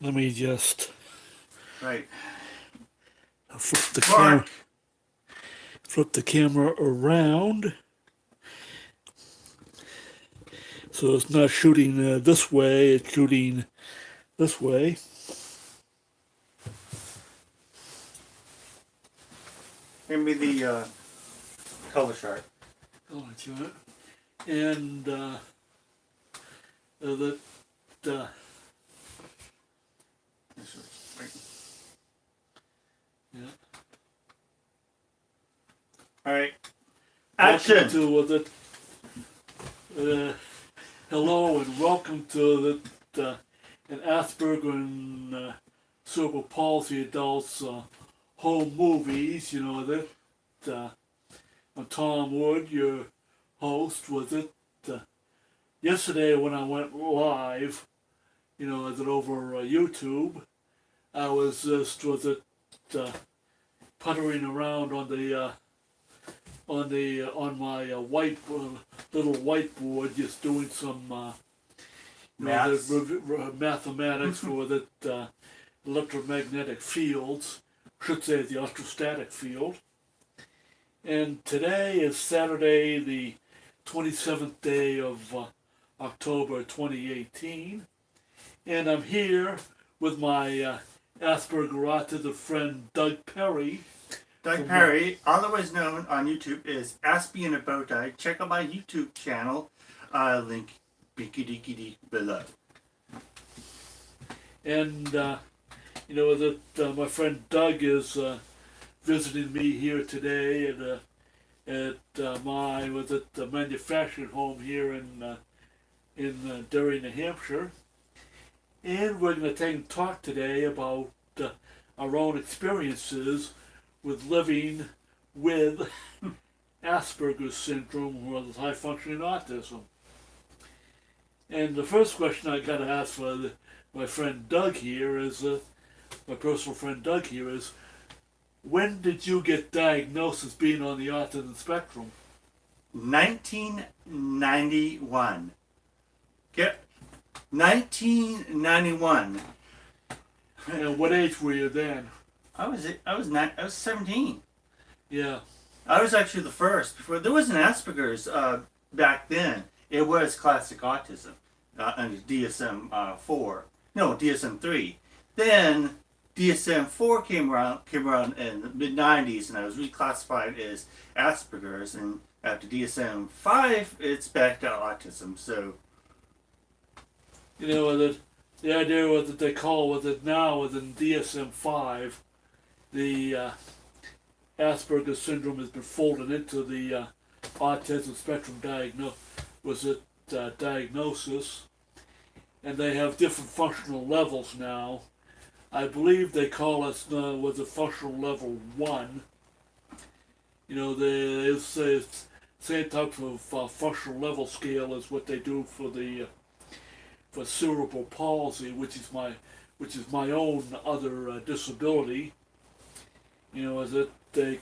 Let me just Right. flip the camera, Mark. flip the camera around so it's not shooting this way. It's shooting this way. Give me the color chart. Oh, that's right. And that This is right. yeah. All right. Welcome Action. to hello and welcome to an Asperger and cerebral palsy adults home movies. You know that I'm Tom Wood, your host. Was it yesterday when I went live? You know, was it over YouTube? I was just puttering around on my little whiteboard, just doing some Maths. mathematics for the electromagnetic fields. Should say the electrostatic field. And today is Saturday, the 27th day of October 2018, and I'm here with my Asperger autism friend Doug Perry. Doug Perry, otherwise known on YouTube as Aspie in a Bow Tie. Check out my YouTube channel. Link below. And you know that my friend Doug is visiting me here today at my manufacturing home here in Derry, New Hampshire, and we're going to talk today about our own experiences with living with Asperger's syndrome or high functioning autism. And the first question I got to ask for my friend Doug here is, my personal friend Doug here is, when did you get diagnosed as being on the autism spectrum? 1991. Get 1991. And what age were you then? I was 17. Yeah. I was actually the first. Before there was an Asperger's back then. It was classic autism under DSM-4. No, DSM-3. Then DSM-4 came around in the mid '90s, and I was reclassified as Asperger's. And after DSM-5, it's back to autism. So, You know that the idea was that they call with it now within DSM-5, the Asperger's syndrome has been folded into the autism spectrum diagnosis, and they have different functional levels now. I believe they call us with a functional level 1. You know, it's the same type of functional level scale as what they do for cerebral palsy, which is my own other disability. You know, as they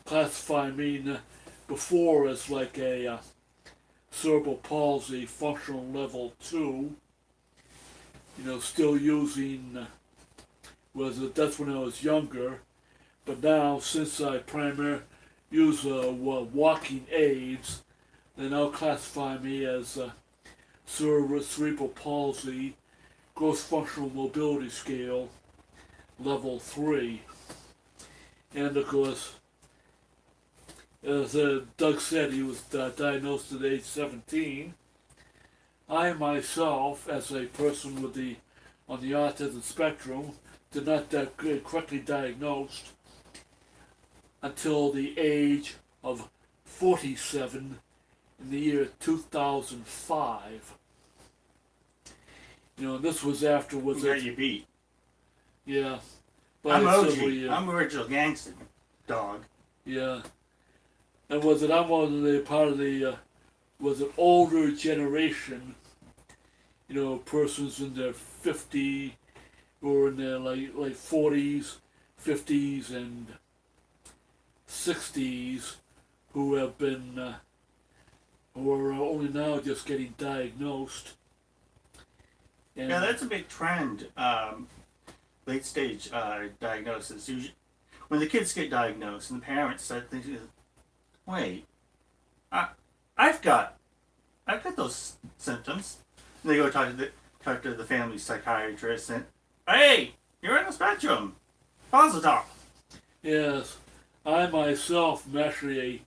classify me before as like a cerebral palsy functional level 2. You know, still using that's when I was younger, but now since I primarily use walking aids, they now classify me as cerebral palsy gross functional mobility scale level 3. And of course, as Doug said, he was diagnosed at age 17. I myself, as a person on the autism spectrum, did not correctly diagnosed until the age of 47 in the year 2005. You know, this was after you beat. Yeah. I'm OG. I'm original gangster dog. Yeah. And I'm one of the part of the older generation, you know, persons in their 50s or in their like 40s, 50s, and 60s who have been who are only now just getting diagnosed. And yeah, that's a big trend. late stage diagnosis. When the kids get diagnosed and the parents start thinking, wait, I, I've got those symptoms. And they go talk to the family psychiatrist and, hey, you're on the spectrum. Positive. Yes, I myself am actually a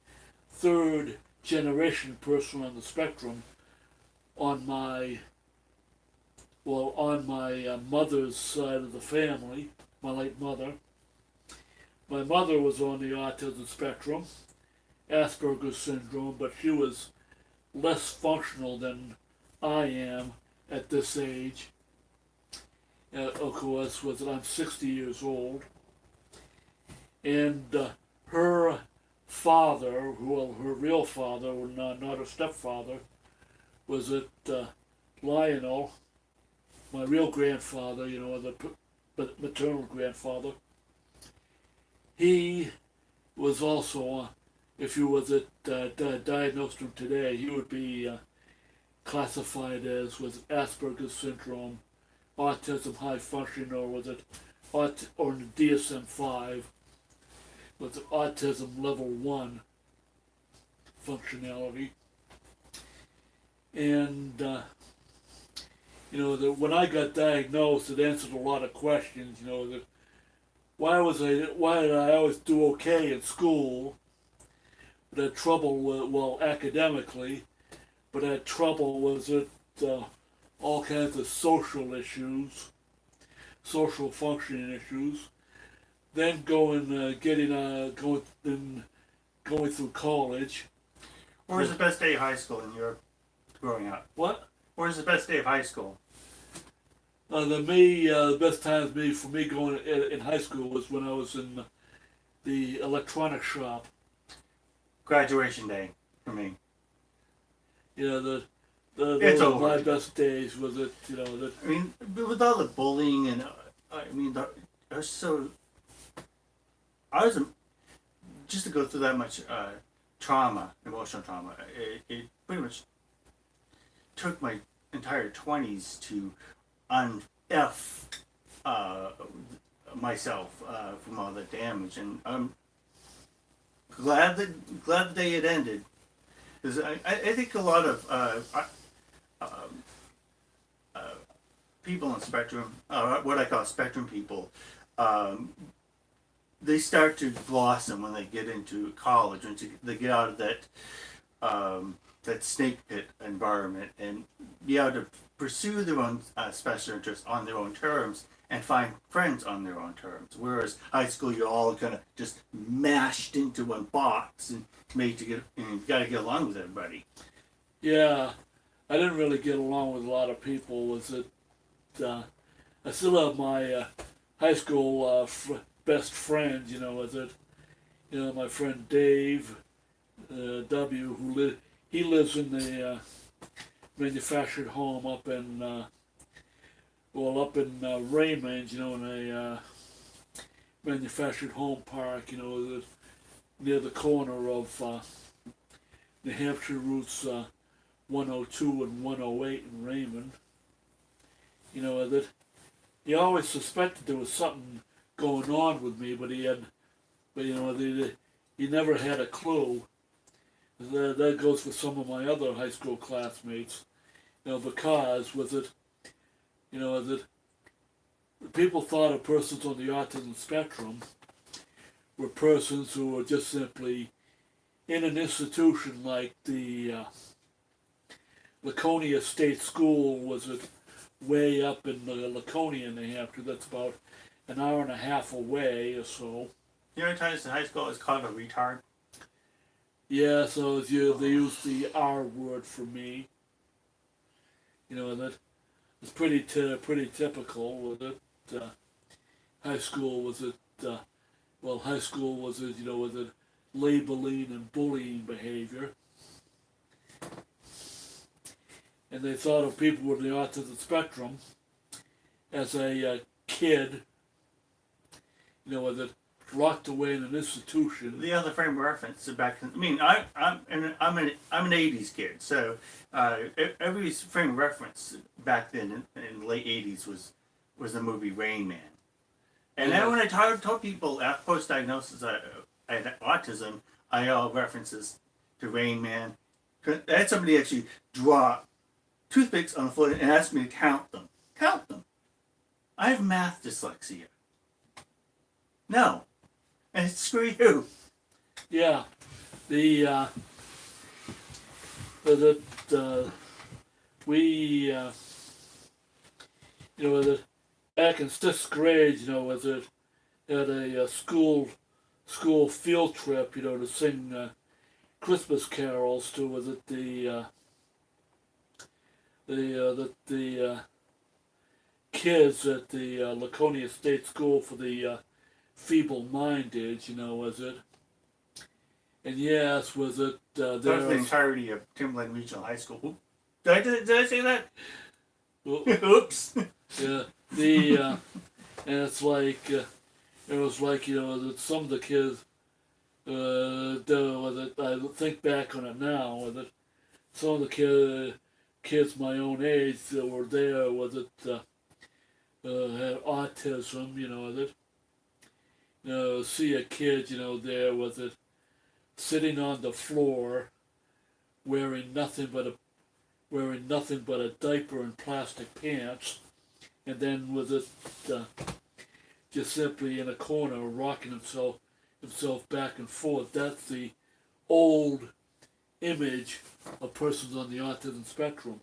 third generation person on the spectrum on my mother's side of the family, my late mother. My mother was on the autism spectrum, Asperger syndrome, but she was less functional than I am at this age. Of course, was that I'm 60 years old, and her father, well, her real father, not her stepfather, was it Lionel, my real grandfather, the maternal grandfather. He was also, if you was diagnosed him today, he would be classified as was Asperger's syndrome, autism high functioning, or was it or DSM-5, was it autism level 1 functionality. And when I got diagnosed, it answered a lot of questions. That why did I always do okay in school, but had trouble with, academically, but had trouble with it, all kinds of social issues, social functioning issues. Then going through college. What was the best day of high school in your growing up? What? What was the best day of high school? The best time for me going in high school was when I was in the electronics shop. Graduation day for me. Those were my best days. Was it? I mean, with all the bullying and there's so. I was just to go through that much trauma, emotional trauma. It pretty much took my entire 20s to unf myself from all that damage, and I'm glad the day it ended, because I think a lot of people on spectrum, what I call spectrum people, they start to blossom when they get into college, when they get out of that snake pit environment and be able to pursue their own special interests on their own terms and find friends on their own terms. Whereas high school, you're all kind of just mashed into one box and you got to get along with everybody. Yeah, I didn't really get along with a lot of people. Was it? I still have my high school best friends. Was it? My friend Dave W. He lives in the manufactured home up in Raymond, in a manufactured home park, near the corner of New Hampshire routes 102 and 108 in Raymond. That he always suspected there was something going on with me, but he never had a clue. That goes for some of my other high school classmates, because that people thought of persons on the autism spectrum were persons who were just simply in an institution like the Laconia State School, was it way up in Laconia, New Hampshire. That's about an hour and a half away or so. You know, times in high school is called a retard. Yeah, so they use the R word for me. That was pretty typical. Was it high school? Was it high school was it was it labeling and bullying behavior, and they thought of people with the autism spectrum as a kid, that locked away in an institution. The other frame of reference back. I'm an '80s kid, so every frame of reference back then in the late '80s was the movie Rain Man. And then when I told people after post-diagnosis I had autism, I all references to Rain Man. I had somebody actually draw toothpicks on the floor and ask me to count them. Count them. I have math dyslexia. No. And screw you. Yeah, the we back in sixth grade, was it at a school field trip, to sing Christmas carols to was it the kids at the Laconia State School for the feeble-minded, was it? And yes, was it That was the entirety of Timberland Regional High School. Oop. Did I say that? Oops. Yeah, and it's like it was like that some of the kids. I think back on it now. That some of the kids my own age that were there had autism. See a kid there sitting on the floor, wearing nothing but a diaper and plastic pants, and then just simply in a corner rocking himself back and forth. That's the old image of persons on the autism spectrum.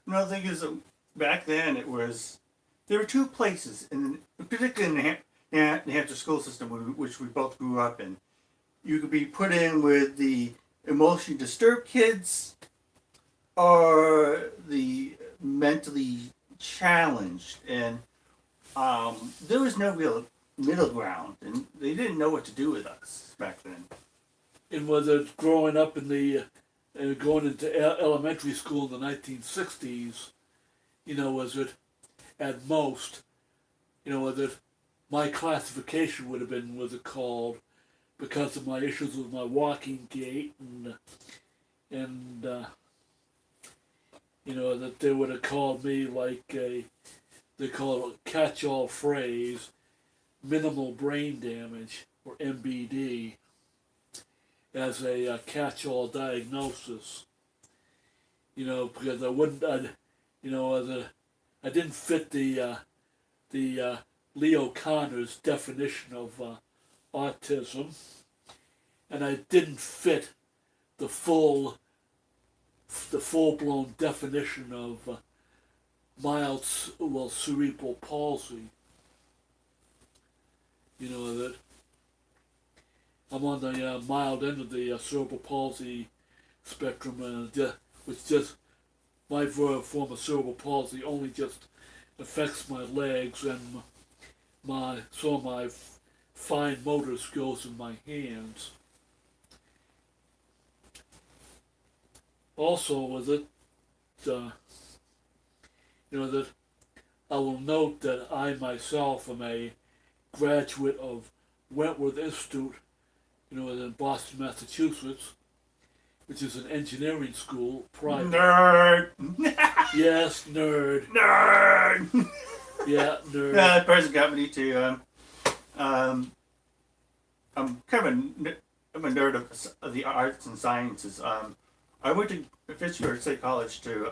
The thing is, back then there were two places, particularly in the New Hampshire school system, which we both grew up in. You could be put in with the emotionally disturbed kids or the mentally challenged, and there was no real middle ground, and they didn't know what to do with us back then. And was it growing up in going into elementary school in the 1960s, was it at most, was it my classification would have been, was it called, because of my issues with my walking gait and that they would have called me they call it a catch-all phrase, minimal brain damage, or MBD, as a catch-all diagnosis. Because I didn't fit the Leo Connor's definition of autism, and I didn't fit the full-blown definition of mild cerebral palsy. That I'm on the mild end of the cerebral palsy spectrum, which just my form of cerebral palsy only just affects my legs and my fine motor skills in my hands. Also, was it that I will note that I myself am a graduate of Wentworth Institute, in Boston, Massachusetts, which is an engineering school, private. Nerd! Yes, nerd. Nerd! Yeah, nerd. Yeah, the present company too. I'm kind of a nerd of the arts and sciences. I went to Fitchburg State College to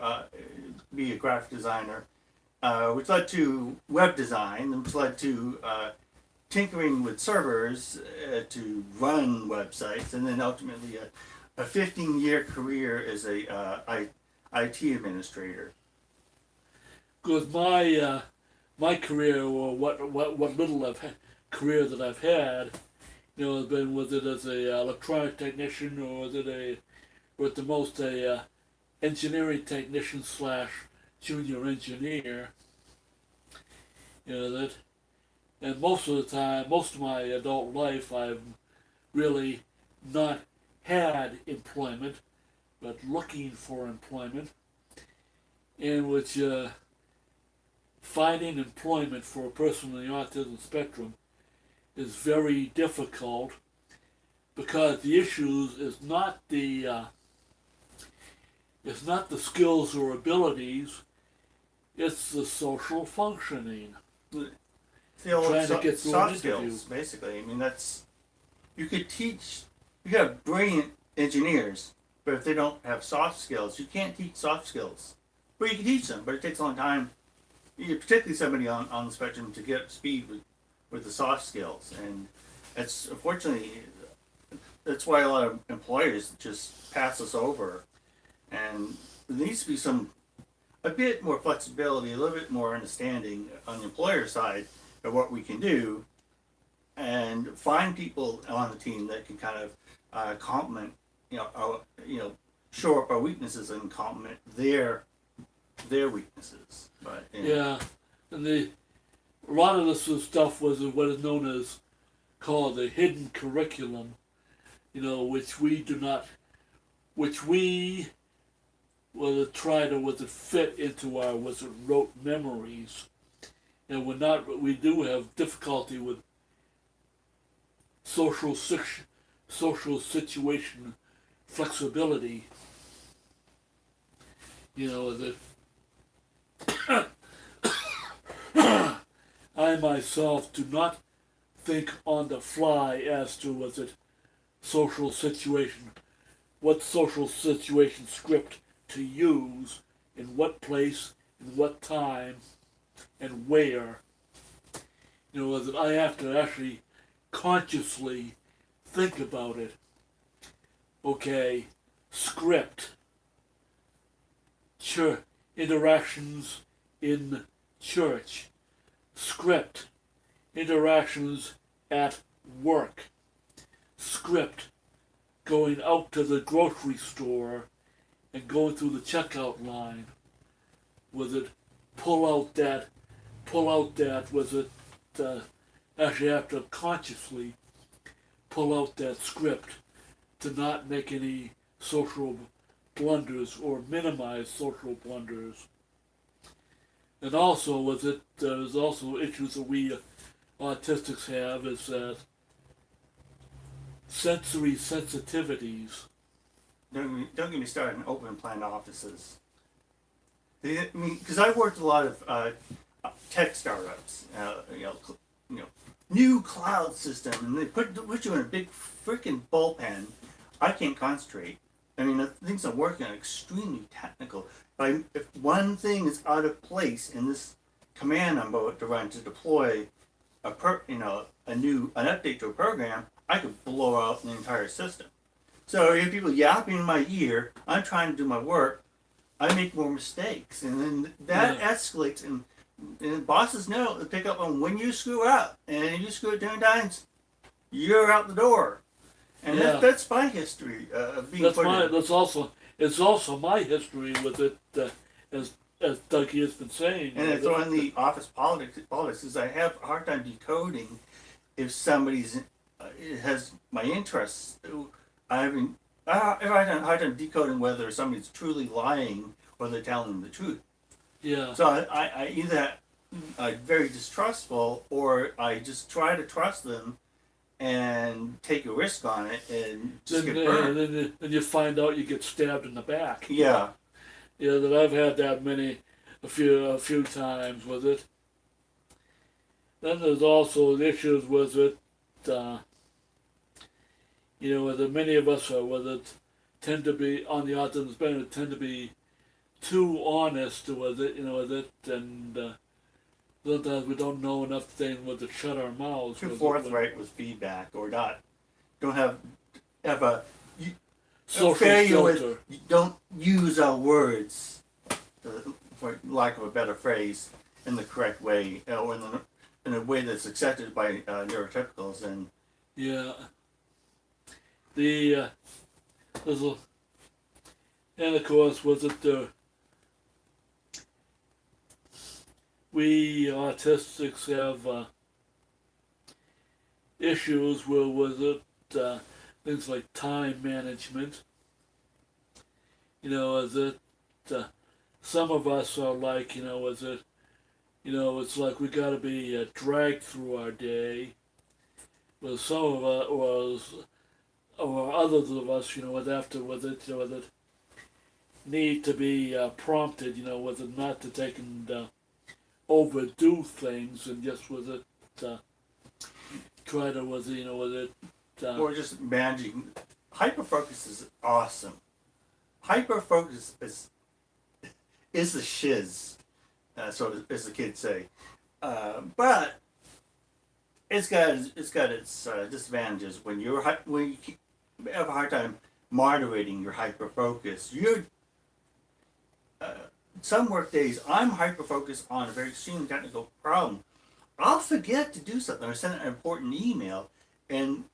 be a graphic designer, which led to web design, which led to tinkering with servers to run websites, and then ultimately a 15-year career as a IT administrator. Because my career, or what little career that I've had, has been, was it as a electronic technician, or was it at the most a engineering technician / junior engineer. And most of the time, most of my adult life, I've really not had employment, but looking for employment, in which finding employment for a person on the autism spectrum is very difficult, because the issues is not the skills or abilities, it's the social functioning. It's the old trying to get through an soft interview. skills, basically. I mean, you could teach. You have brilliant engineers, but if they don't have soft skills, you can't teach soft skills. But you can teach them, but it takes a long time. Particularly somebody on the spectrum to get up to speed with the soft skills, and it's unfortunately that's why a lot of employers just pass us over. And there needs to be a bit more flexibility, a little bit more understanding on the employer side of what we can do, and find people on the team that can kind of complement, shore up our weaknesses and complement their weaknesses. But Yeah, and a lot of this stuff was what is known as called the hidden curriculum, which we try to fit into our rote memories, and we do have difficulty with social situation flexibility. That I myself do not think on the fly as to what social situation script to use, in what place, in what time, and where. That I have to actually consciously think about it. Okay, script. Interactions in church. Script. Interactions at work. Script. Going out to the grocery store and going through the checkout line. Pull out that, actually have to consciously pull out that script to not make any social blunders or minimize social blunders. And also there's also issues that we autistics have is that sensory sensitivities. don't get me started on open plan offices. Because I've worked a lot of tech startups, new cloud system, and they put you in a big freaking bullpen. I can't concentrate. I mean, the things I'm working on are extremely technical. If one thing is out of place in this command I'm about to run to deploy an update to a program, I could blow out the entire system. So you have people yapping in my ear. I'm trying to do my work. I make more mistakes, and then that escalates. And bosses know to pick up on when you screw up, and you screw it 10 times, you're out the door. And that's my history of being. It's also my history with it, as Dougie has been saying. And I throw in the office politics is I have a hard time decoding if somebody's has my interests. I have a hard time decoding whether somebody's truly lying or they're telling the truth. Yeah. So I either very distrustful, or I just try to trust them and take a risk on it and just get burned. Then you find out you get stabbed in the back. Yeah. Yeah, that I've had that a few times with it. Then there's also issues with it. That many of us tend to be on the autism spectrum, tend to be too honest with it, and sometimes we don't know enough things to shut our mouths. Too forthright with feedback, or not. Don't have a social filter. Don't use our words, for lack of a better phrase, in the correct way, or in a way that's accepted by neurotypicals. And and of course we autistics have issues with things like time management. Some of us are like, it's like we got to be dragged through our day. But some of us, or others of us, that need to be prompted, not to take and overdo things, and just try to was was it Or just managing. Hyperfocus is awesome. Hyperfocus is the shiz, so as the kids say. But it's got its disadvantages when when you have a hard time moderating your hyperfocus. Some work days I'm hyperfocused on a very extreme technical problem. I'll forget to do something or send an important email, and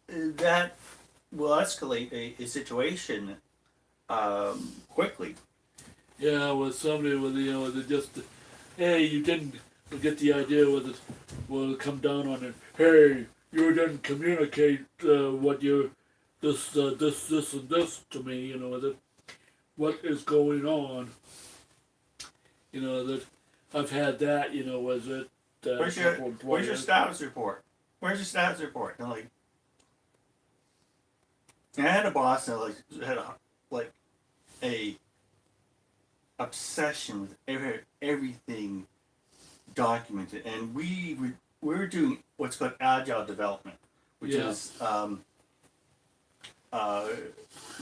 that will escalate a situation quickly. yeah, with somebody with with it just hey, you didn't get the idea with it will come down on it. Hey, you didn't communicate what you this and this to me. With it, what is going on? That I've had that. Was it Where's your status report? Where's your status report? And like, and I had a boss that had a obsession with everything documented, and we were doing what's called agile development, which is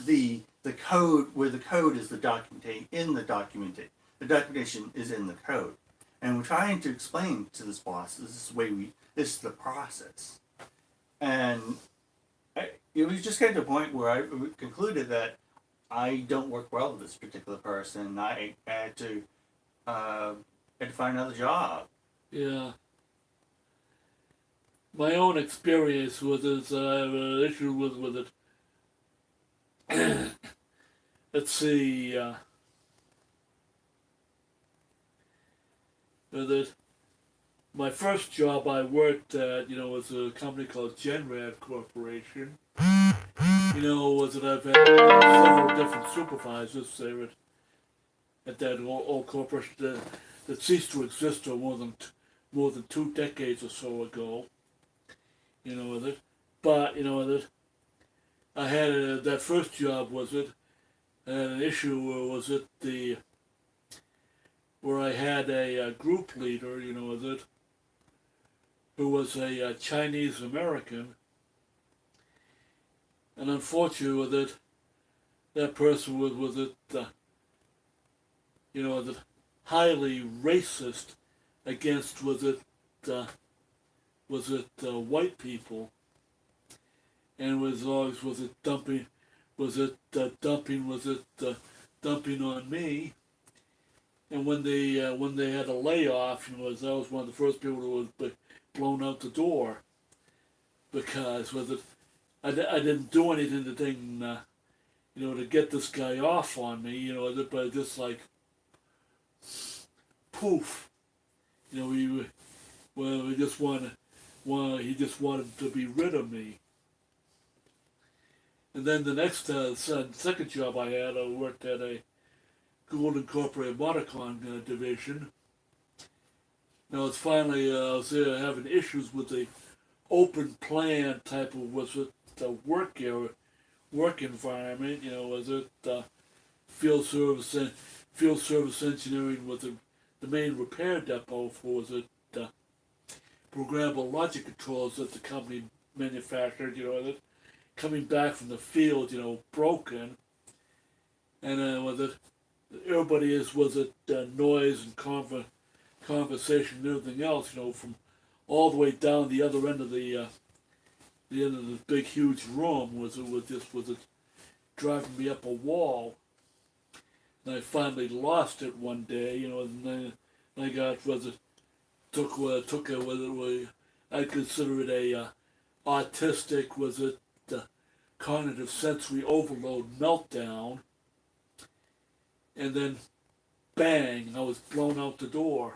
the code where the code is the documentation is in the code, and we're trying to explain to this boss this is the process, and it was just getting to a point where I concluded that I don't work well with this particular person. I had to find another job. Yeah. My own experience with it, I have an issue with it. Let's see. With it, my first job I worked at, was a company called Genrad Corporation. Was that I've had several different supervisors there at that old corporation that ceased to exist more than 2 decades or so ago. With it, but with it, I had that first job I had an issue where I had a group leader, with it, who was a Chinese American. And unfortunately with it, that person was highly racist against white people, and was always dumping on me. And when they had a layoff, I was one of the first people who was blown out the door because I didn't do anything to get this guy off on me, but just like poof, we just he just wanted to be rid of me. And then the next second job I had, I worked at a Gould Incorporated Monocon division. Now it's finally I was there having issues with the open plan type of the work environment. Was it field service engineering was the main repair depot for programmable logic controls that the company manufactured. That coming back from the field, broken, and everybody was noise and conversation and everything else, from all the way down the other end of the end of the big huge room was it driving me up a wall. And I finally lost it one day, and then I got I consider it a autistic cognitive sensory overload meltdown, and then bang, I was blown out the door.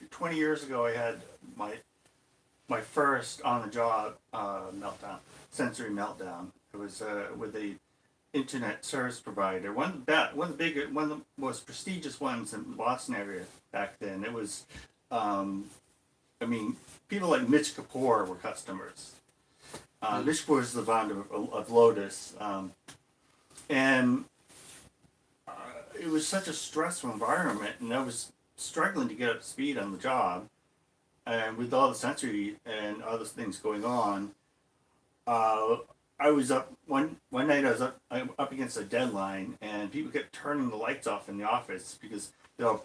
20 years ago, I had my first on-the-job meltdown, sensory meltdown. It was with a internet service provider, one of the most prestigious ones in the Boston area back then. It was, people like Mitch Kapoor were customers. Mitch Kapoor is the founder of Lotus, and it was such a stressful environment, and struggling to get up to speed on the job, and with all the sensory and other things going on, I was up one night. I'm up against a deadline, and people kept turning the lights off in the office because I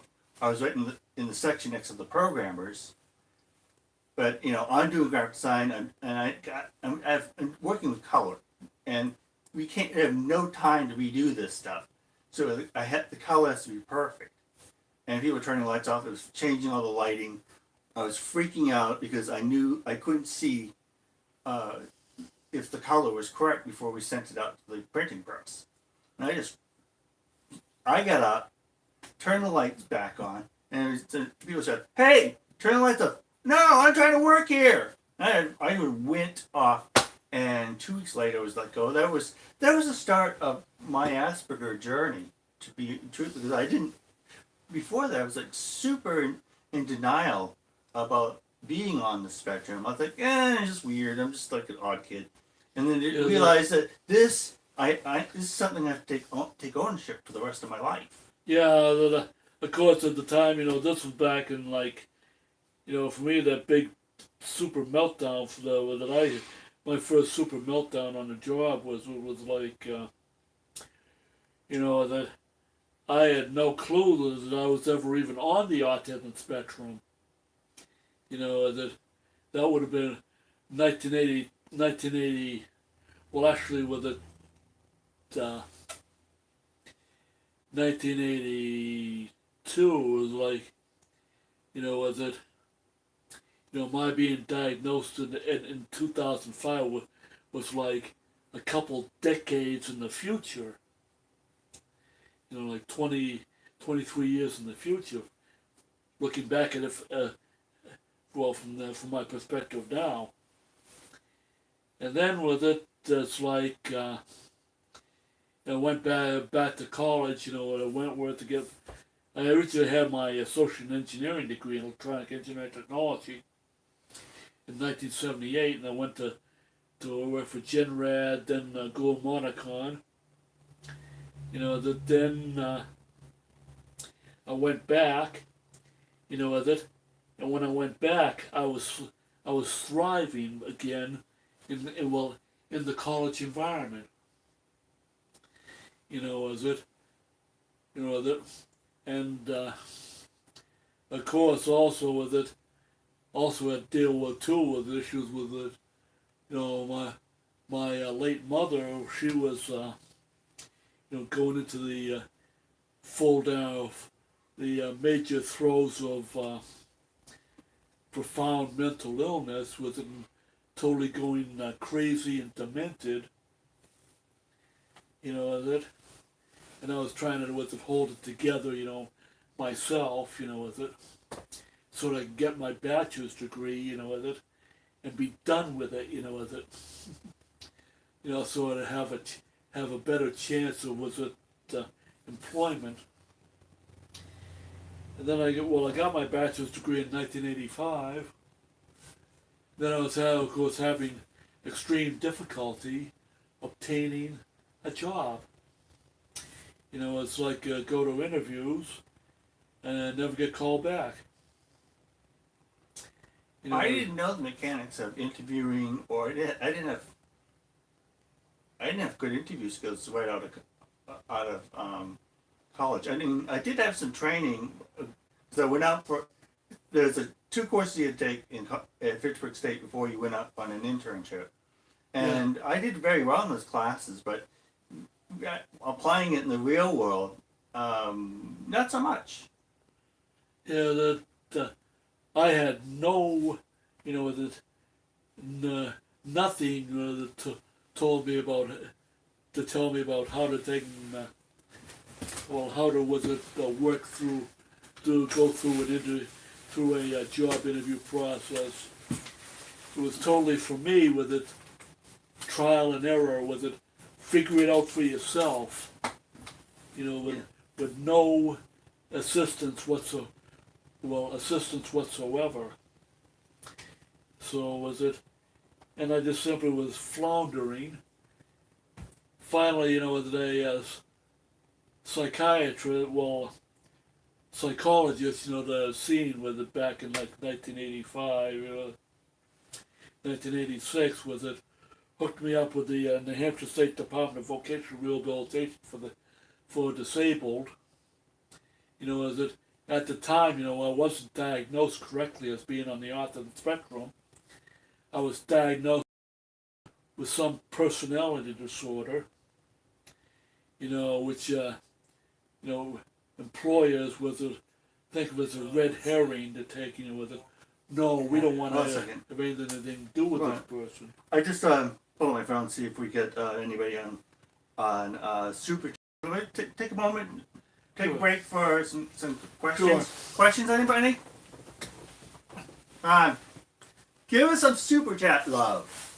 was right in the section next to the programmers. But I'm doing graphic design, I'm working with color, and we can't have no time to redo this stuff. So the color has to be perfect. And people were turning the lights off. It was changing all the lighting. I was freaking out because I knew I couldn't see if the color was correct before we sent it out to the printing press. And I got up, turned the lights back on, and people said, "Hey, turn the lights off." "No, I'm trying to work here." And I went off, and 2 weeks later I was let go. That was the start of my Asperger journey. To be truthful, because I didn't before that I was like super in denial about being on the spectrum. I was like, it's just weird. I'm just like an odd kid. And then I realized that this is something I have to take ownership for the rest of my life. Yeah, of course, at the time, this was back in for me, that big super meltdown my first super meltdown on the job was like, that I had no clue that I was ever even on the autism spectrum. That would have been 1980, well, actually, with it, 1982 was like, was it, my being diagnosed in 2005 was like a couple decades in the future. Like 23 years in the future. Looking back at it, from my perspective now. And then with it, it's like I went back to college, at Wentworth to get. I originally had my associate in engineering degree in electronic engineering technology in 1978, and I went to work for Genrad, then go Monacon. Then I went back, with it, and when I went back, I was thriving again in the college environment. As it, that, and of course also with it, also had to deal with issues with it. My late mother, she was going into the full down of the major throes of profound mental illness, with him totally going crazy and demented. That, and I was trying to hold it together, myself, with it, so that I could get my bachelor's degree, with it, and be done with it, with it, so to have a better chance of employment. And then I got my bachelor's degree in 1985. Then I was, of course, having extreme difficulty obtaining a job. It's like go to interviews and never get called back. I didn't know the mechanics of interviewing, or I didn't have good interview skills right out of college. I did have some training, because I went out for. There's 2 courses you had to take at Fitchburg State before you went up on an internship, and I did very well in those classes, but applying it in the real world, not so much. Yeah, I had no, nothing told me about to tell me about how to take, how to work through, to go through a job interview process. It was totally for me with it, trial and error with it, figure it out for yourself, with no assistance whatsoever. So was it, and I just simply was floundering. Finally, with a psychiatrist, psychologist, the scene with it back in like 1985, 1986, was it hooked me up with the New Hampshire State Department of Vocational Rehabilitation for disabled. As it at the time, I wasn't diagnosed correctly as being on the autism spectrum. I was diagnosed with some personality disorder, which employers think of as a red herring to take, with it. No, we don't want to have anything to do with this person. I just pull my phone see if we get anybody on Super. Take a moment, take a break for some questions. Sure. Questions, anybody? Give us some Super Chat love.